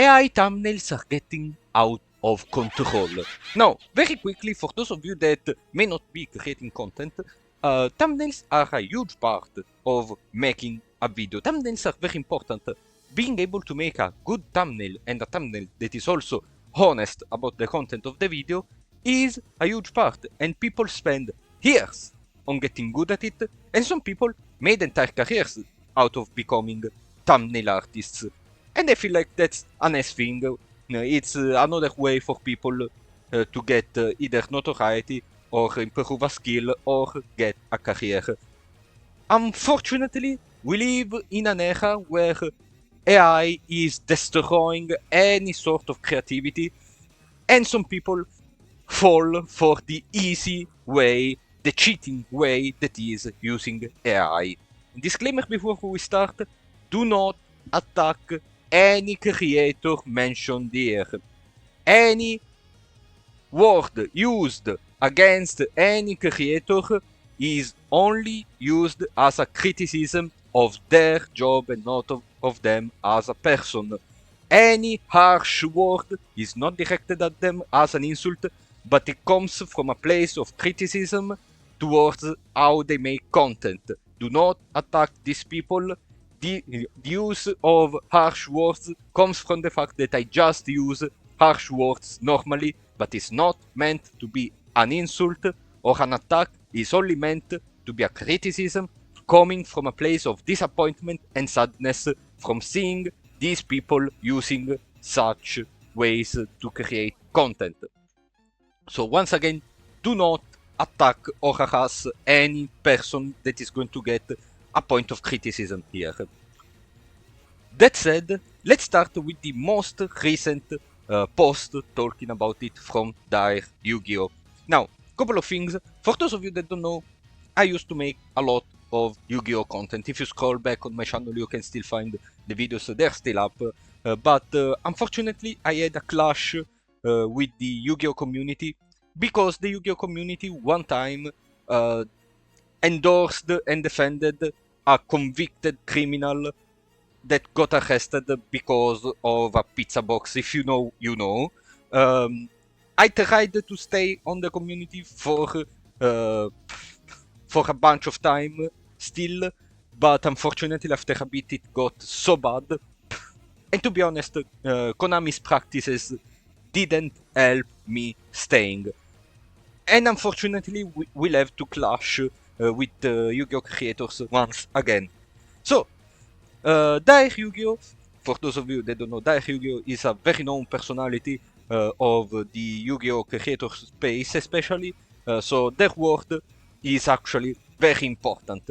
AI thumbnails are getting out of control. Now, very quickly, for those of you that may not be creating content, thumbnails are a huge part of making a video. Thumbnails are very important. Being able to make a good thumbnail and a thumbnail that is also honest about the content of the video is a huge part, and people spend years on getting good at it, and some people made entire careers out of becoming thumbnail artists. And I feel like that's a nice thing. It's another way for people to get either notoriety or improve a skill or get a career. Unfortunately, we live in an era where AI is destroying any sort of creativity, and some people fall for the easy way, the cheating way that is using AI. Disclaimer before we start, do not attack any creator mentioned here. Any word used against any creator is only used as a criticism of their job and not of them as a person. Any harsh word is not directed at them as an insult, but it comes from a place of criticism towards how they make content. Do not attack these people. The use of harsh words comes from the fact that I just use harsh words normally, but it's not meant to be an insult or an attack. It's only meant to be a criticism coming from a place of disappointment and sadness from seeing these people using such ways to create content. So once again, do not attack or harass any person that is going to get a point of criticism here. That said, let's start with the most recent post talking about it from Dire Yu-Gi-Oh! Now, couple of things. For those of you that don't know, I used to make a lot of Yu-Gi-Oh! Content. If you scroll back on my channel, you can still find the videos, they're still up. But unfortunately, I had a clash with the Yu-Gi-Oh! Community, because the Yu-Gi-Oh! Community one time endorsed and defended a convicted criminal that got arrested because of a pizza box. If you know, you know. I tried to stay on the community for a bunch of time still, but unfortunately after a bit it got so bad. And to be honest, Konami's practices didn't help me staying. And unfortunately we'll have to clash with Yu-Gi-Oh! Creators once again. So, Dire Yu-Gi-Oh! For those of you that don't know, Dire Yu-Gi-Oh! Is a very known personality of the Yu-Gi-Oh! Creator space especially, so their word is actually very important.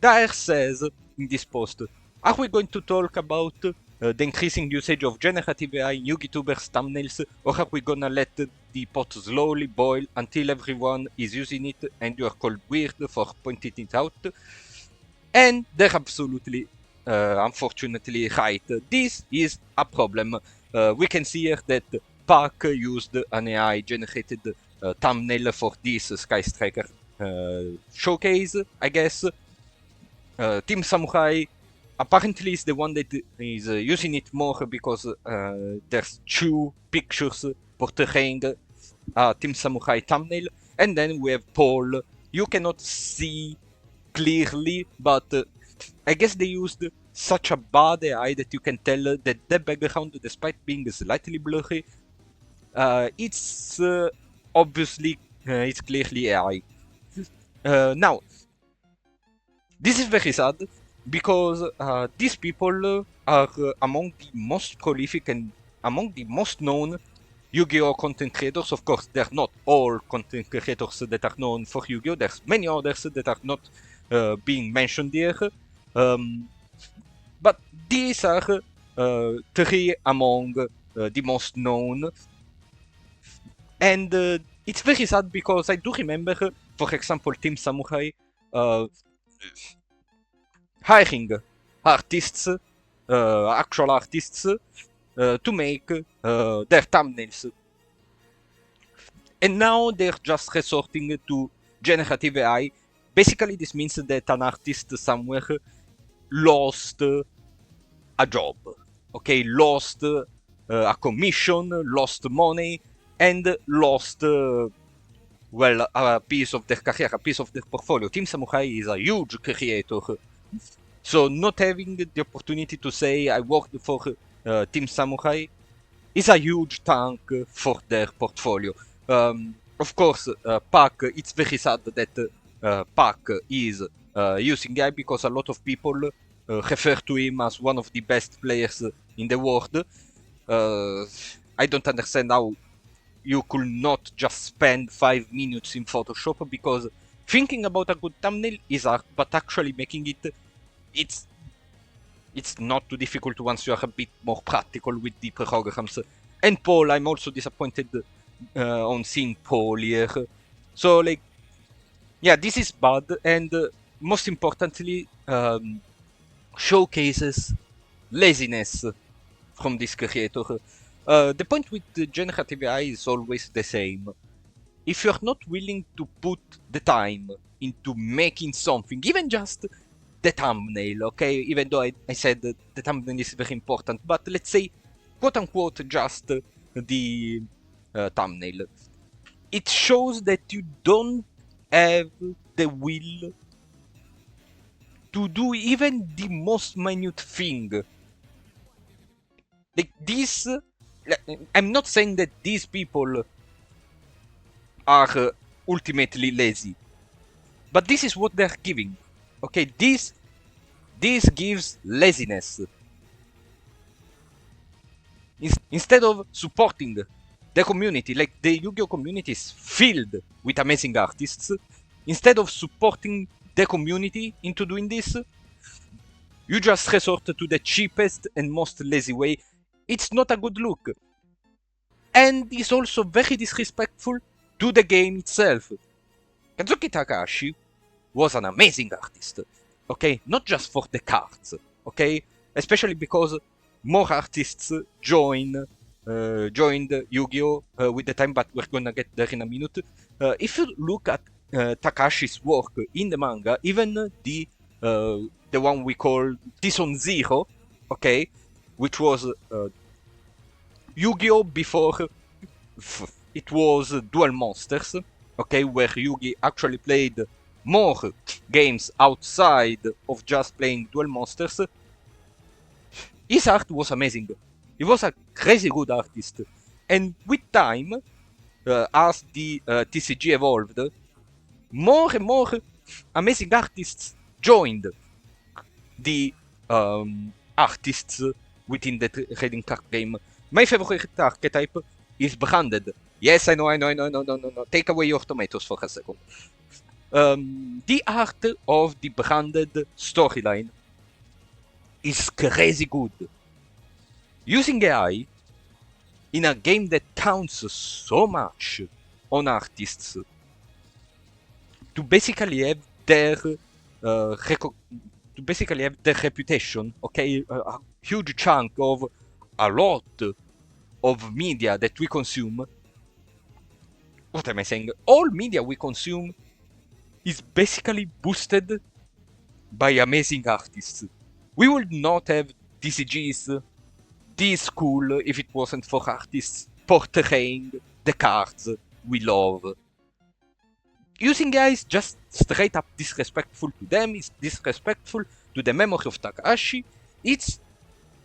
Dire says in this post, are we going to talk about the increasing usage of generative AI in YouTubers' thumbnails, or are we gonna let the pot slowly boil until everyone is using it and you are called weird for pointing it out? And they're absolutely, unfortunately, right. This is a problem. We can see here that Park used an AI-generated thumbnail for this Sky Striker showcase, I guess. Team Samurai apparently is the one that is using it more because there's two pictures portraying Team Samurai thumbnail. And then we have Paul. You cannot see clearly, but I guess they used such a bad AI that you can tell that the background, despite being slightly blurry, it's obviously, it's clearly AI. Now, this is very sad, because these people are among the most prolific and among the most known Yu-Gi-Oh! Content creators. Of course, they're not all content creators that are known for Yu-Gi-Oh! There's many others that are not being mentioned here. But these are three among the most known. And it's very sad because I do remember, for example, Team Samurai hiring artists, actual artists, to make their thumbnails. And now they're just resorting to generative AI. Basically, this means that an artist somewhere lost a job. okay, lost a commission, lost money, and lost, well, a piece of their career, a piece of their portfolio. Team Samurai is a huge creator, so not having the opportunity to say I worked for Team Samurai is a huge tank for their portfolio. Of course, Pac, it's very sad that Pac is using AI because a lot of people refer to him as one of the best players in the world. I don't understand how you could not just spend 5 minutes in Photoshop, because thinking about a good thumbnail is art, but actually making it, it's not too difficult once you are a bit more practical with the programs. And Paul, I'm also disappointed on seeing Paul here. So, like, yeah, this is bad, and most importantly, showcases laziness from this creator. The point with the generative AI is always the same. If you're not willing to put the time into making something, even just the thumbnail, okay? Even though I said that the thumbnail is very important, but let's say, quote-unquote, just the thumbnail. It shows that you don't have the will to do even the most minute thing. Like this, I'm not saying that these people are ultimately lazy, but this is what they're giving. Okay, this gives laziness. Instead of supporting the community, like the Yu-Gi-Oh community is filled with amazing artists, instead of supporting the community into doing this, you just resort to the cheapest and most lazy way. It's not a good look. And it's also very disrespectful to the game itself. Kazuki Takahashi was an amazing artist, okay? Not just for the cards, okay? Especially because more artists joined Yu-Gi-Oh! With the time, but we're gonna get there in a minute. If you look at Takashi's work in the manga, even the one we call Season Zero, okay, which was Yu-Gi-Oh! Before it was Duel Monsters, okay, where Yugi actually played more games outside of just playing Duel Monsters. His art was amazing. He was a crazy good artist. And with time, as the TCG evolved, more and more amazing artists joined the artists within the trading card game. My favorite archetype is branded. Yes, I know. Take away your tomatoes for a second. The art of the branded storyline is crazy good. Using AI in a game that counts so much on artists to basically have their reputation, okay, a huge chunk of a lot of media that we consume. What am I saying? All media we consume is basically boosted by amazing artists. We would not have TCGs this cool if it wasn't for artists portraying the cards we love. Using AI is just straight up disrespectful to them, it's disrespectful to the memory of Takahashi, it's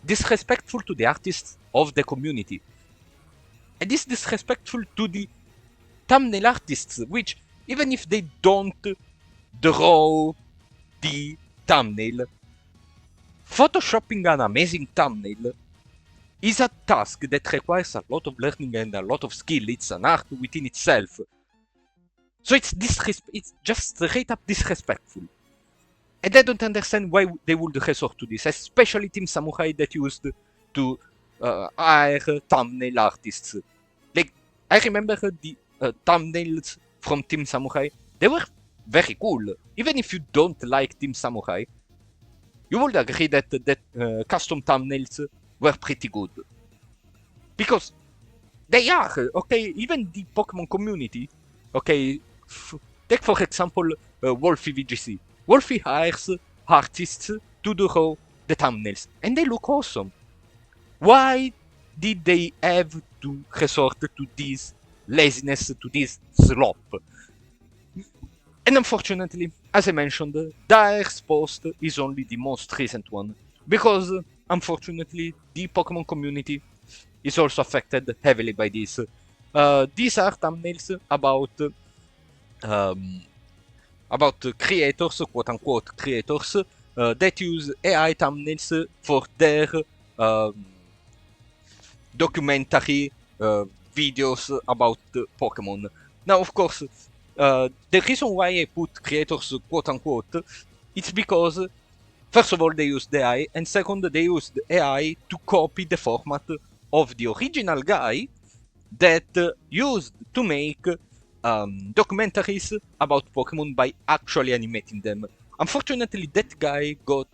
disrespectful to the artists of the community. And it's disrespectful to the thumbnail artists, which, even if they don't draw the thumbnail, photoshopping an amazing thumbnail is a task that requires a lot of learning and a lot of skill. It's an art within itself. So it's just straight up disrespectful. And I don't understand why they would resort to this, especially Team Samurai that used to hire thumbnail artists. Like, I remember the thumbnails from Team Samurai. They were very cool. Even if you don't like Team Samurai, you would agree that custom thumbnails were pretty good. Because they are, okay, even the Pokémon community, okay, take for example Wolfie VGC. Wolfie hires artists to draw the thumbnails, and they look awesome. Why did they have to resort to this laziness, to this slop? And unfortunately, as I mentioned, Dair's post is only the most recent one, because unfortunately the Pokemon community is also affected heavily by this. These are thumbnails um, about creators, quote-unquote creators, that use AI thumbnails for their um, documentary videos about Pokemon. Now, of course, the reason why I put creators, quote-unquote, it's because, first of all, they used AI, and second, they used AI to copy the format of the original guy that used to make documentaries about Pokemon by actually animating them. Unfortunately, that guy got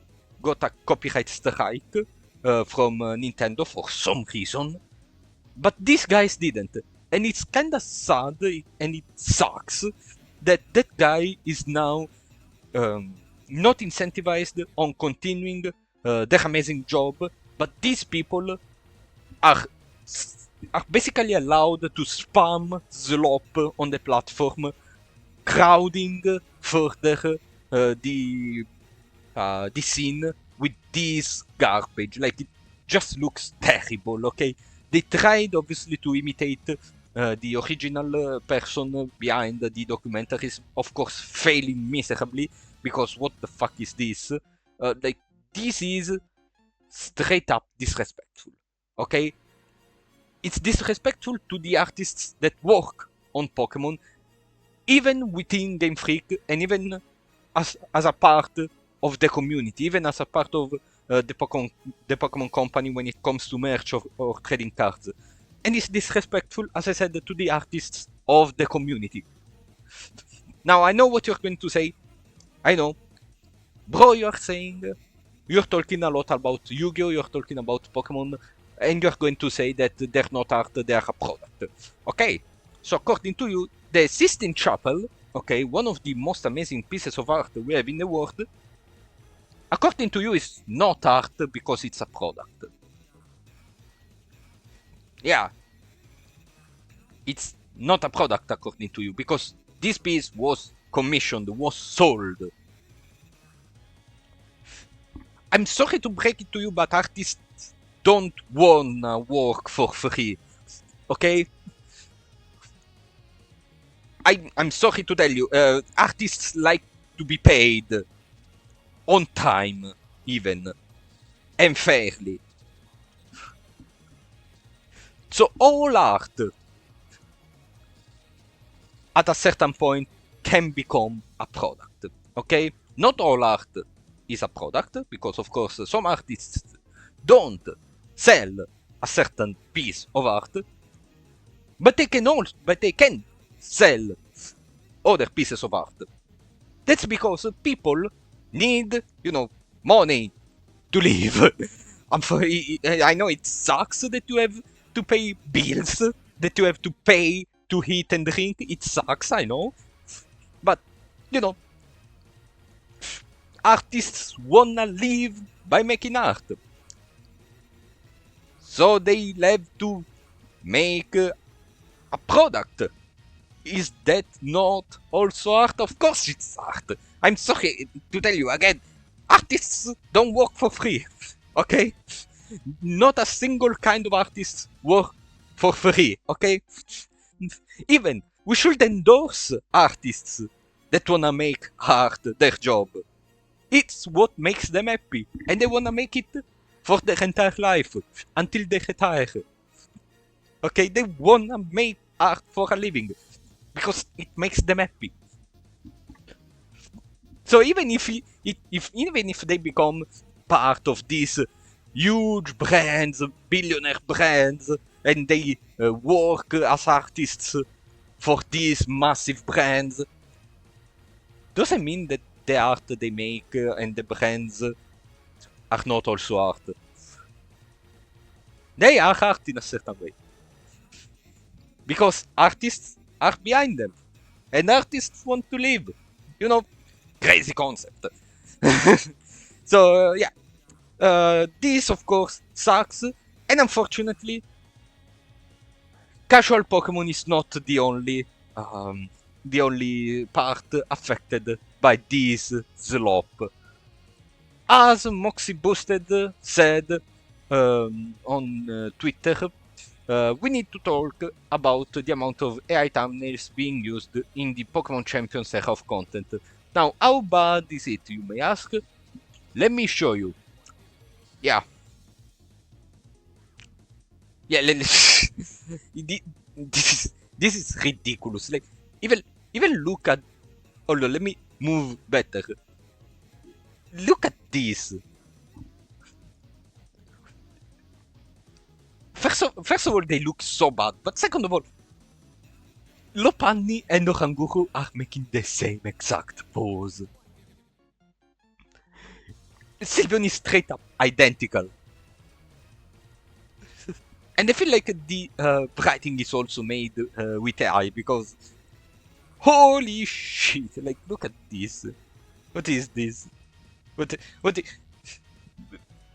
a copyright strike from Nintendo for some reason, but these guys didn't. And it's kinda sad and it sucks that that guy is now um, not incentivized on continuing their amazing job, but these people are are basically allowed to spam SLOP on the platform, crowding further the scene with this garbage. Like, it just looks terrible, okay? They tried, obviously, to imitate the original person behind the documentaries, of course, failing miserably, because what the fuck is this? Like, this is straight up disrespectful, okay? It's disrespectful to the artists that work on Pokemon, even within Game Freak, and even as a part of the community, even as a part of the Pokemon company when it comes to merch or trading cards. And it's disrespectful, as I said, to the artists of the community. Now, I know what you're going to say. I know. Bro, you're talking a lot about Yu-Gi-Oh!, you're talking about Pokemon, and you're going to say that they're not art, they're a product. Okay, so according to you, the Sistine Chapel, okay, one of the most amazing pieces of art we have in the world, according to you, is not art because it's a product. Yeah, it's not a product according to you, because this piece was commissioned, was sold. I'm sorry to break it to you, but artists don't wanna work for free, okay? I'm sorry to tell you, artists like to be paid on time, even, and fairly. So all art, at a certain point, can become a product, okay? Not all art is a product, because of course some artists don't sell a certain piece of art, but they can sell other pieces of art. That's because people need, money to live. I know it sucks that you have to pay bills, that you have to pay to eat and drink. It sucks, I know. But, artists wanna live by making art. So they have to make a product. Is that not also art? Of course it's art. I'm sorry to tell you again, artists don't work for free, okay? Not a single kind of artist work for free, okay? Even, we should endorse artists that wanna make art their job. It's what makes them happy, and they wanna make it for their entire life, until they retire. Okay, they wanna make art for a living, because it makes them happy. So even if they become part of these huge brands, billionaire brands, and they work as artists for these massive brands, doesn't mean that the art they make and the brands are not also art. They are art in a certain way. Because artists are behind them. And artists want to live. Crazy concept. So, yeah. This, of course, sucks. And unfortunately, casual Pokemon is not the only part affected by this SLOP. As Moxie Boosted said on Twitter, we need to talk about the amount of AI thumbnails being used in the Pokemon Champions era of content. Now, how bad is it, you may ask? Let me show you. Yeah. Yeah, this is ridiculous. Like, even look at... Hold on, let me move better. Look at this. First of all, they look so bad, but second of all, Lopunny and Oranguru are making the same exact pose. Sylveon is straight up identical. And I feel like the writing is also made with AI, because holy shit, like, look at this. What is this? What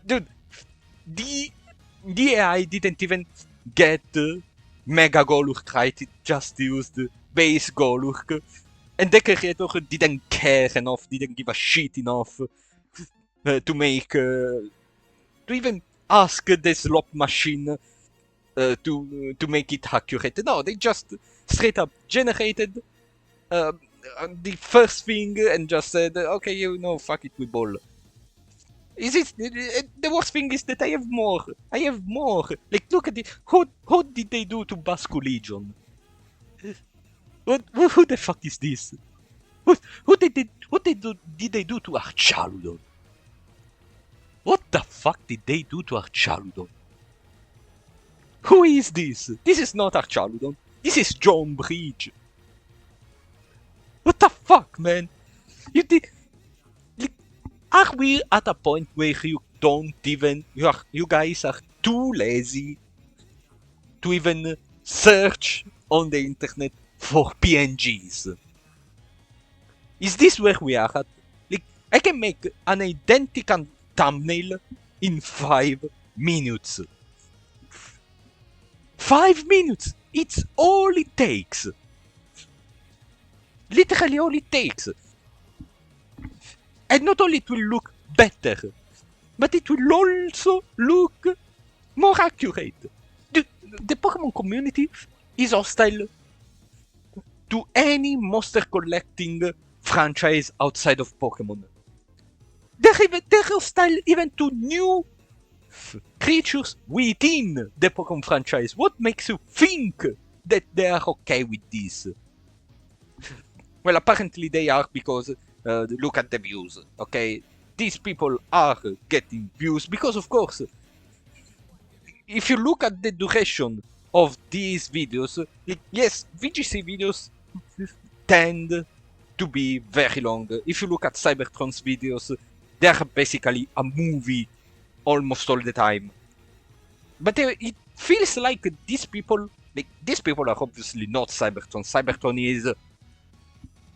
dude, the AI didn't even get Mega Golurk right, it just used base Golurk. And the creator didn't care enough, didn't give a shit enough to make... to even ask the slop machine to make it accurate. No, they just straight up generated the first thing and just said, okay, you know, fuck it, we ball. Is it the worst thing is that I have more. I have more. Like, look at it. What did they do to Basco Legion? Who the fuck is this? What did they do to Archaludon? What the fuck did they do to Archaludon? Who is this? This is not Archaludon. This is John Bridge. What the fuck, man? You did... Are we at a point where you don't even... You guys are too lazy to even search on the internet for PNGs? Is this where we are at? Like, I can make an identical thumbnail in 5 minutes. 5 minutes! It's all it takes! Literally all it takes! And not only it will look better, but it will also look more accurate. The Pokemon community is hostile to any monster collecting franchise outside of Pokemon. They're hostile even to new creatures within the Pokemon franchise. What makes you think that they are okay with this? Well, apparently they are, because look at the views, okay? These people are getting views because, of course, if you look at the duration of these videos, yes, VGC videos tend to be very long. If you look at Cybertron's videos, they are basically a movie almost all the time. But it feels like these people are obviously not Cybertron. Cybertron is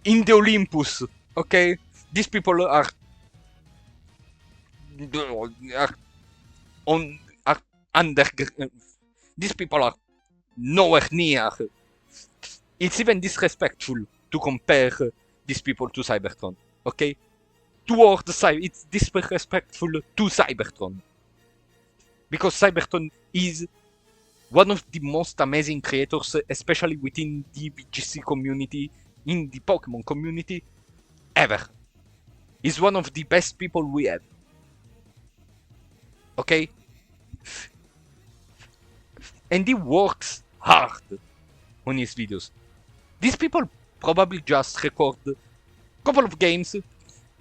in the Olympus, okay? These people are under... These people are nowhere near. It's even disrespectful to compare these people to Cybertron, okay? It's disrespectful to Cybertron. Because Cybertron is one of the most amazing creators, especially within the VGC community, in the Pokemon community, ever. He's one of the best people we have. Okay? And he works hard on his videos. These people probably just record a couple of games,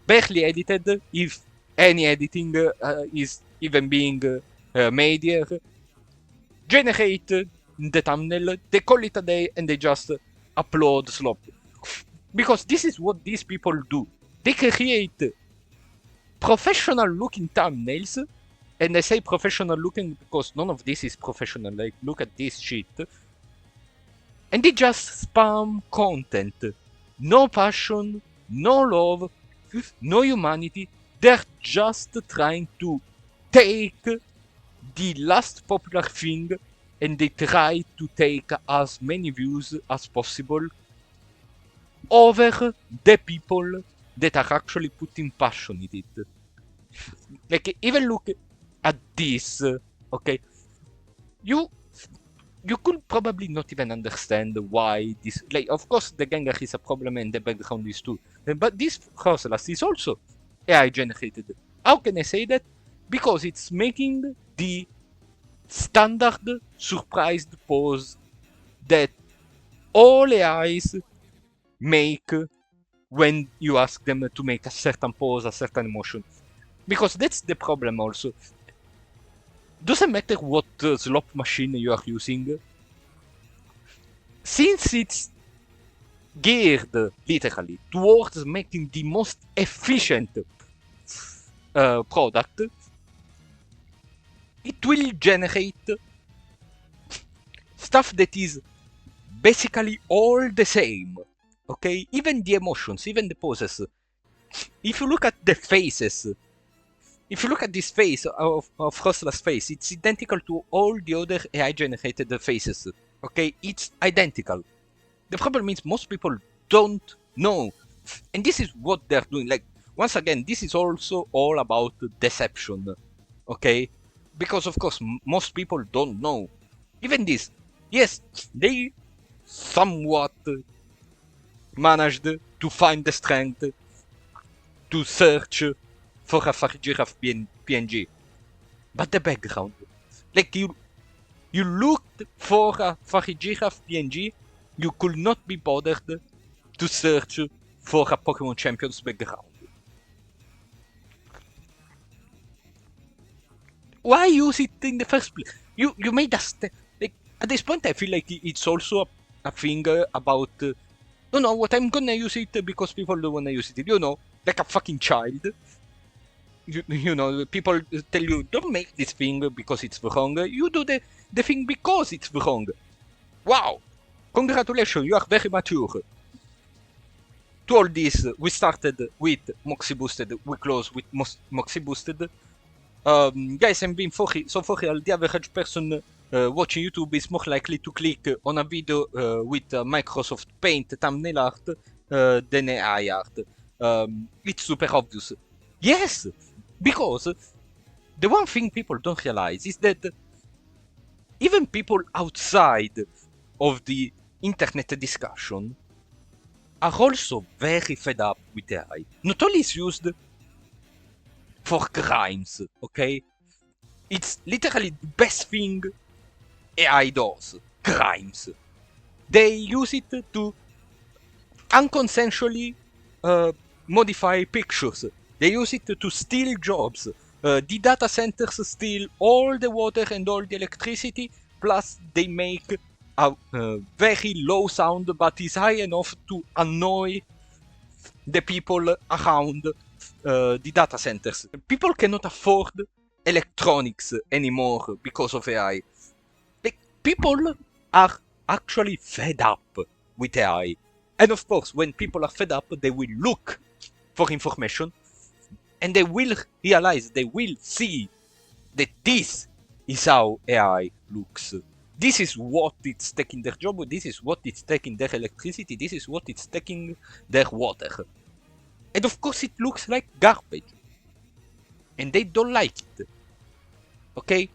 barely edited, if any editing is even being made here, generate the thumbnail, they call it a day, and they just upload SLOP. Because this is what these people do. They create professional looking thumbnails, and I say professional looking because none of this is professional. Like, look at this shit. And they just spam content. No passion, no love, no humanity. They're just trying to take the last popular thing and they try to take as many views as possible over the people that are actually putting passion in it. Like, even look at this, okay? You could probably not even understand why this. Like, of course, the Gengar is a problem and the background is too. But this Crosslast is also AI generated. How can I say that? Because it's making the standard surprised pose that all AIs make when you ask them to make a certain pose, a certain emotion. Because that's the problem also. Doesn't matter what SLOP machine you are using, since it's geared literally towards making the most efficient product, it will generate stuff that is basically all the same. Okay, even the emotions, even the poses. If you look at the faces, if you look at this face of Frostla's face, it's identical to all the other AI generated faces. Okay, it's identical. The problem is most people don't know. And this is what they're doing. Like, once again, this is also all about deception. Okay? Because, of course, most people don't know. Even this. Yes, they somewhat managed to find the strength to search for a Farigiraf PNG. But the background. Like, you looked for a Farigiraf PNG, you could not be bothered to search for a Pokémon Champions background. Why use it in the first place? You made us like, at this point I feel like it's also a thing about no, what I'm gonna use it because people don't wanna use it. You know, like a fucking child. You know, people tell you, don't make this thing because it's wrong. You do the thing because it's wrong. Wow! Congratulations, you are very mature. To all this, we started with Moxie Boosted, we close with Moxie Boosted. Guys, I'm being so for real, the average person watching YouTube is more likely to click on a video with Microsoft Paint thumbnail art than AI art. It's super obvious. Yes, because the one thing people don't realize is that even people outside of the internet discussion are also very fed up with AI. Not only is used for crimes, okay? It's literally the best thing AI does. Crimes. They use it to unconsensually modify pictures. They use it to steal jobs. The data centers steal all the water and all the electricity, plus they make a very low sound but is high enough to annoy the people around the data centers. People cannot afford electronics anymore because of AI. Like, people are actually fed up with AI. And of course, when people are fed up, they will look for information and they will realize, they will see that this is how AI looks. This is what it's taking their job, this is what it's taking their electricity, this is what it's taking their water. And of course it looks like garbage. And they don't like it. Okay?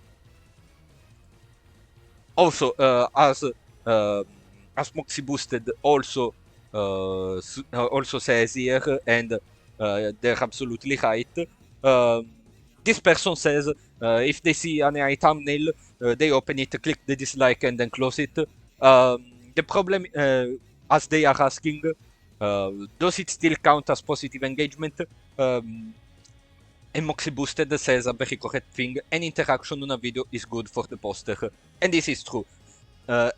Also, as Moxie Boosted also says here, and they're absolutely right, this person says if they see an AI thumbnail, they open it, click the dislike, and then close it. The problem, as they are asking, does it still count as positive engagement? And Moxie Boosted says a very correct thing. Any interaction on a video is good for the poster. And this is true.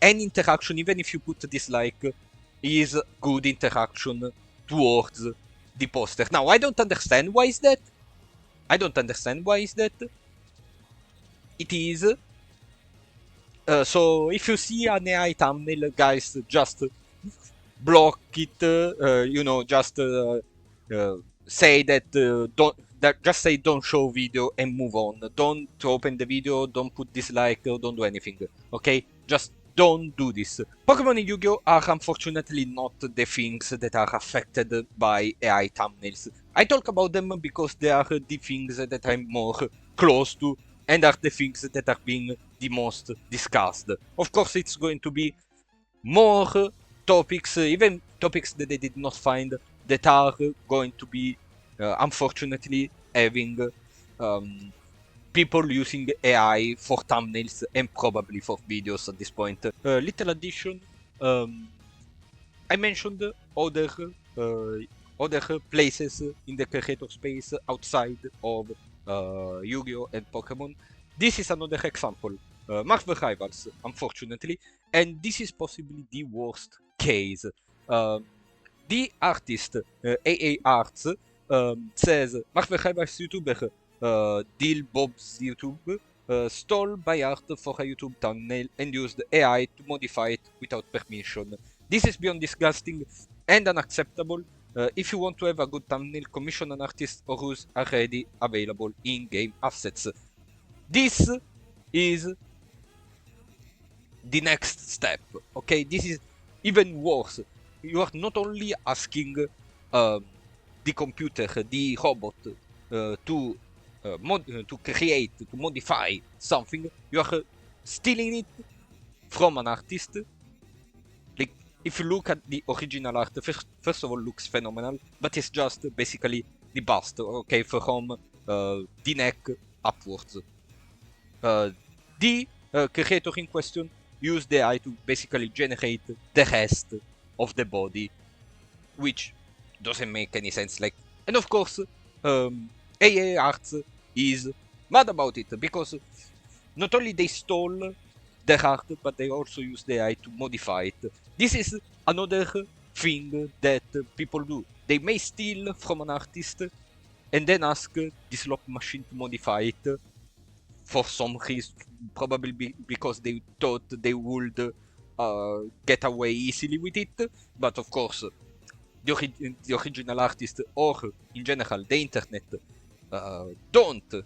Any interaction, even if you put a dislike, is good interaction towards the poster. Now, I don't understand why is that. I don't understand why is that. It is. So, if you see an AI thumbnail, guys, just block it. You know, just say that that just say don't show video and move on. Don't open the video, don't put dislike, don't do anything. Okay? Just don't do this. Pokemon and Yu-Gi-Oh! Are unfortunately not the things that are affected by AI thumbnails. I talk about them because they are the things that I'm more close to and are the things that are being the most discussed. Of course, it's going to be more topics, even topics that they did not find, that are going to be unfortunately having people using AI for thumbnails and probably for videos at this point. Little addition, I mentioned other places in the creator space outside of Yu-Gi-Oh! And Pokémon. This is another example. Marvel Rivals, unfortunately, and this is possibly the worst case. The artist, AA Arts, says Marvel Rivals YouTuber Deal Bob's YouTube stole my art for a YouTube thumbnail and used AI to modify it without permission. This is beyond disgusting and unacceptable. If you want to have a good thumbnail, commission an artist or use already available in-game assets. This is the next step, okay? This is even worse. You are not only asking the computer, the robot, to create, to modify something, you are stealing it from an artist. Like, if you look at the original art, first of all, looks phenomenal, but it's just basically the bust, okay, from the neck upwards. The creator in question used the AI to basically generate the rest of the body, which doesn't make any sense. Like, and of course, AA Arts is mad about it because not only they stole their art, but they also use the AI to modify it. This is another thing that people do. They may steal from an artist and then ask the SLOP machine to modify it for some reason, probably because they thought they would get away easily with it. But of course, the original artist, or in general the internet, doesn't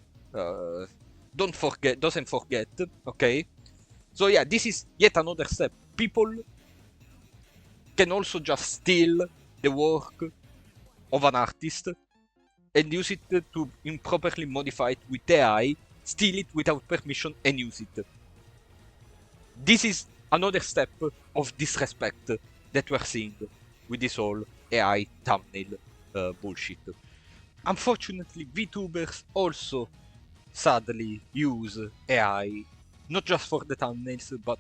forget, okay? So yeah, this is yet another step. People can also just steal the work of an artist and use it to improperly modify it with AI, steal it without permission and use it. This is another step of disrespect that we're seeing with this whole AI thumbnail bullshit. Unfortunately, VTubers also sadly use AI, not just for the thumbnails, but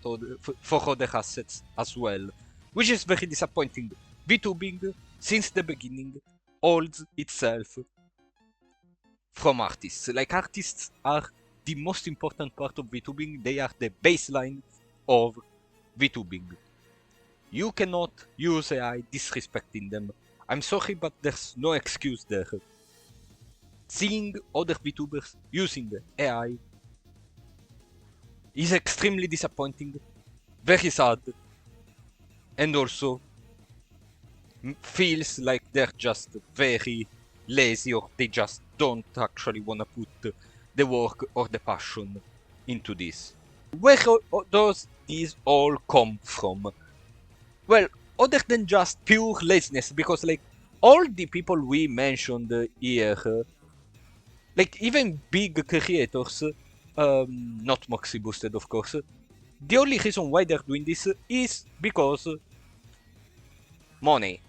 for other assets as well, which is very disappointing. VTubing, since the beginning, holds itself from artists. Like, artists are the most important part of VTubing, they are the baseline of VTubing. You cannot use AI disrespecting them. I'm sorry, but there's no excuse there. Seeing other VTubers using AI is extremely disappointing, very sad, and also feels like they're just very lazy, or they just don't actually want to put the work or the passion into this. Where does this all come from? Well, other than just pure laziness, because like all the people we mentioned here, like even big creators, not Moxie boosted of course, the only reason why they're doing this is because money.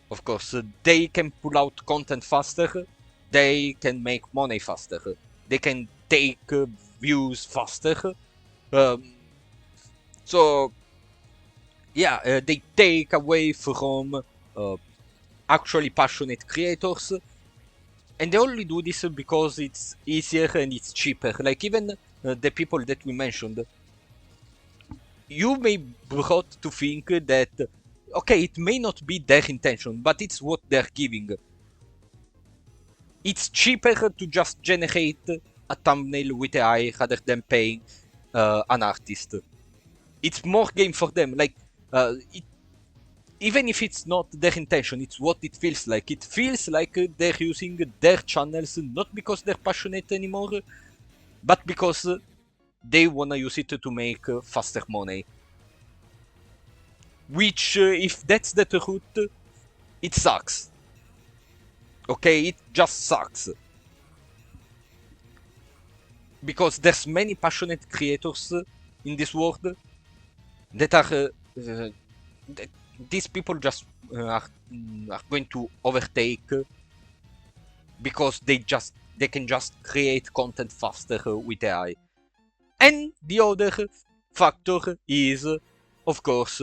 Of course, they can pull out content faster, they can make money faster, they can take views faster. So yeah, they take away from actually passionate creators, and they only do this because it's easier and it's cheaper. Like, even the people that we mentioned, you may brought to think that, okay, it may not be their intention, but it's what they're giving. It's cheaper to just generate a thumbnail with AI rather than paying an artist. It's more game for them. Like, even if it's not their intention, it's what it feels like. It feels like they're using their channels not because they're passionate anymore, but because they wanna use it to make faster money. Which, if that's the truth, it sucks. Okay, it just sucks. Because there's many passionate creators in this world that are that these people just are going to overtake because they can just create content faster with AI. And the other factor is, of course,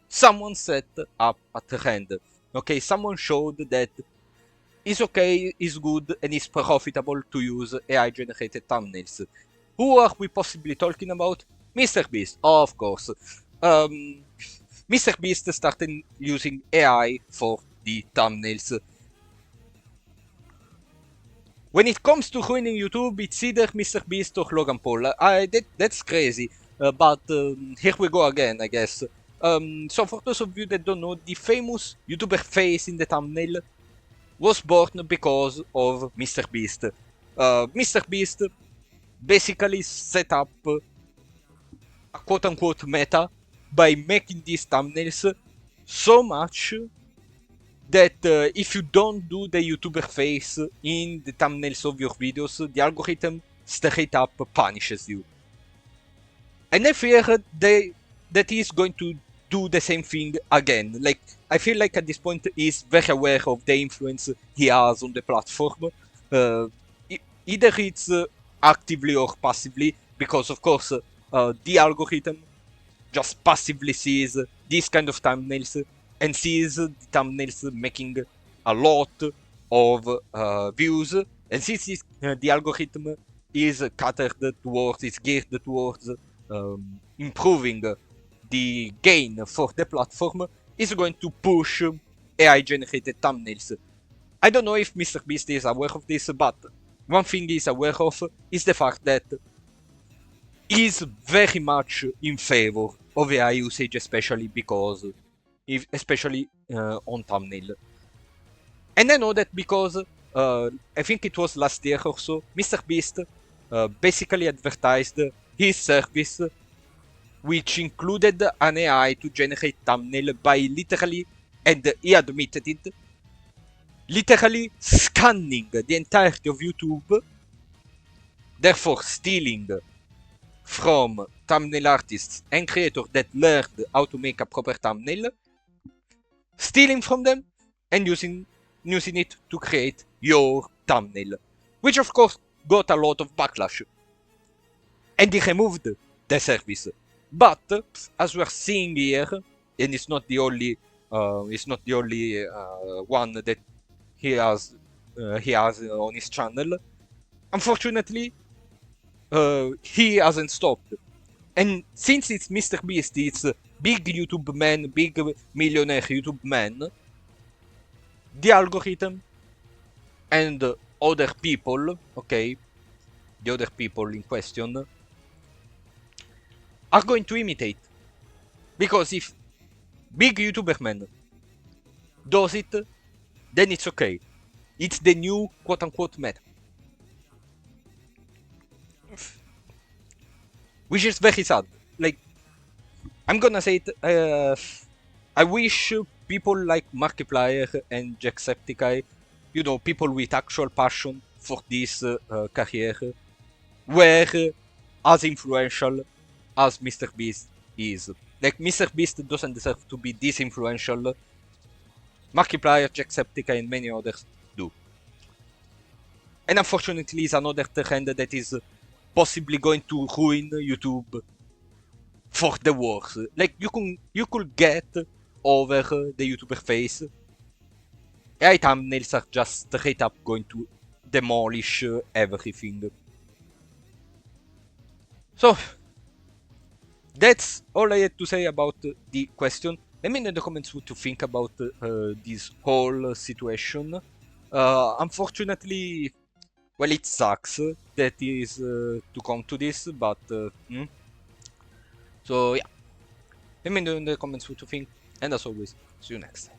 someone set up at the end. Okay, someone showed that it's okay, it's good, and it's profitable to use AI-generated thumbnails. Who are we possibly talking about? Mr. Beast, of course. Mr. Beast started using AI for the thumbnails. When it comes to ruining YouTube, it's either Mr. Beast or Logan Paul. That's crazy, but here we go again, I guess. So for those of you that don't know, the famous YouTuber face in the thumbnail was born because of Mr. Beast. Mr. Beast basically set up a quote-unquote meta by making these thumbnails so much that if you don't do the YouTuber face in the thumbnails of your videos, the algorithm straight up punishes you. And I fear that he's going to do the same thing again. Like, I feel like at this point he's very aware of the influence he has on the platform. Either it's actively or passively, because of course the algorithm just passively sees these kind of thumbnails and sees the thumbnails making a lot of views, and since the algorithm is geared towards improving the gain for the platform, is going to push AI-generated thumbnails. I don't know if Mr. Beast is aware of this, but one thing he's aware of is the fact that he's very much in favor of AI usage, especially on thumbnail. And I know that because I think it was last year or so, Mr. Beast basically advertised his service, which included an AI to generate thumbnail by literally, and he admitted it, literally scanning the entirety of YouTube, therefore stealing from thumbnail artists and creators that learned how to make a proper thumbnail, stealing from them and using it to create your thumbnail, which of course got a lot of backlash. And he removed the service. But as we're seeing here, and it's not the only one that he has on his channel, unfortunately, he hasn't stopped. And since it's Mr. Beast, it's big YouTube man, big millionaire YouTube man, the algorithm and other people, okay, the other people in question, are going to imitate. Because if big YouTuber man does it, then it's okay. It's the new quote-unquote meta. Which is very sad. Like, I'm gonna say it, I wish people like Markiplier and Jacksepticeye, you know, people with actual passion for this career, were as influential as Mr. Beast is. Like, Mr. Beast doesn't deserve to be this influential. Markiplier, Jacksepticeye, and many others do. And unfortunately, it's another trend that is possibly going to ruin YouTube for the worse. Like, you could get over the YouTuber face. AI thumbnails are just straight up going to demolish everything. So, that's all I had to say about the question. Let me know in the comments what you think about this whole situation. Unfortunately, well, it sucks that is to come to this, but so yeah. Let me know in the comments what you think. And as always, see you next time.